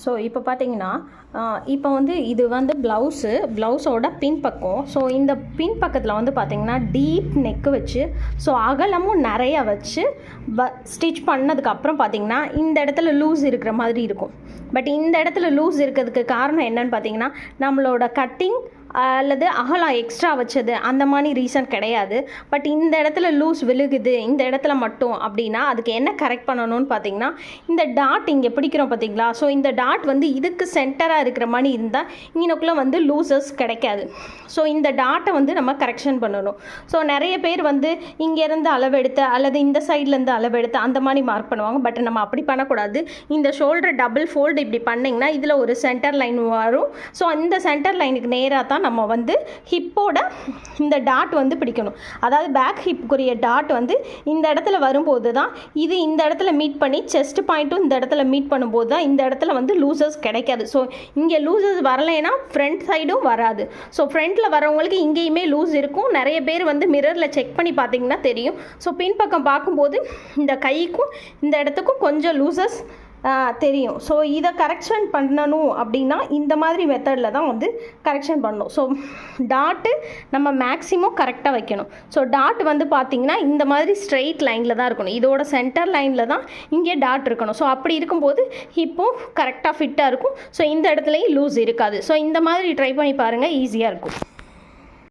So இப்போ பார்த்தீங்கன்னா இப்போ வந்து இது வந்து ப்ளவுஸோட பின்பக்கம். ஸோ இந்த பின்பக்கத்தில் வந்து பார்த்திங்கன்னா டீப் நெக்கு வச்சு ஸோ அகலமும் நிறையா வச்சு ஸ்டிச் பண்ணதுக்கப்புறம் பார்த்திங்கன்னா இந்த இடத்துல லூஸ் இருக்கிற மாதிரி இருக்கும். பட் இந்த இடத்துல லூஸ் இருக்கிறதுக்கு காரணம் என்னன்னு பார்த்திங்கன்னா நம்மளோட கட்டிங் அல்லது அகலம் எக்ஸ்ட்ரா வச்சது அந்த மாதிரி ரீசன் கிடையாது. பட் இந்த இடத்துல லூஸ் விழுகுது இந்த இடத்துல மட்டும் அப்படின்னா அதுக்கு என்ன கரெக்ட் பண்ணணும்னு பார்த்தீங்கன்னா இந்த டாட் இங்கே பிடிக்கிறோம் பார்த்தீங்களா. ஸோ இந்த டாட் வந்து இதுக்கு சென்டராக இருக்கிற மாதிரி இருந்தால் இங்கனக்குள்ளே வந்து லூசஸ் கிடைக்காது. ஸோ இந்த டாட்டை வந்து நம்ம கரெக்ஷன் பண்ணணும். ஸோ நிறைய பேர் வந்து இங்கேருந்து அளவெடுத்து அல்லது இந்த சைட்லேருந்து அளவெடுத்து அந்த மாதிரி மார்க் பண்ணுவாங்க. பட் நம்ம அப்படி பண்ணக்கூடாது. இந்த ஷோல்டர் டபுள் ஃபோல்டு இப்படி பண்ணிங்கன்னா இதில் ஒரு சென்டர் லைன் வரும். ஸோ இந்த சென்டர் லைனுக்கு நேராக தான் நம்ம வந்து ஹிப்போட இந்த டாட் வந்து பிடிக்கணும். அதாவது பேக் ஹிப்புக்குரிய டாட் வந்து இந்த இடத்துல வரும்போது தான் இது இந்த இடத்துல மீட் பண்ணி செஸ்ட் பாயிண்ட்டும் இந்த இடத்துல மீட் பண்ணும்போது தான் இந்த இடத்துல வந்து லூசஸ் கிடைக்காது. ஸோ இங்கே லூசஸ் வரலைன்னா ஃப்ரண்ட் சைடும் வராது. ஸோ ஃப்ரண்ட்டில் வரவங்களுக்கு இங்கேயுமே லூஸ் இருக்கும். நிறைய பேர் வந்து மிரரில் செக் பண்ணி பார்த்தீங்கன்னா தெரியும். ஸோ பின்பக்கம் பார்க்கும்போது இந்த கைக்கும் இந்த இடத்துக்கும் கொஞ்சம் லூசஸ் தெரியும். ஸோ இதை கரெக்ஷன் பண்ணணும் அப்படின்னா இந்த மாதிரி மெத்தடில் தான் வந்து கரெக்ஷன் பண்ணணும். ஸோ டாட்டு நம்ம மேக்ஸிமம் கரெக்டாக வைக்கணும். ஸோ டாட் வந்து பார்த்திங்கன்னா இந்த மாதிரி ஸ்ட்ரெயிட் லைனில் தான் இருக்கணும். இதோட சென்டர் லைனில் தான் இங்கே டாட் இருக்கணும். ஸோ அப்படி இருக்கும்போது ஹிப்பும் கரெக்டாக ஃபிட்டாக இருக்கும். ஸோ இந்த இடத்துலையும் லூஸ் இருக்காது. ஸோ இந்த மாதிரி ட்ரை பண்ணி பாருங்கள், ஈஸியாக இருக்கும்.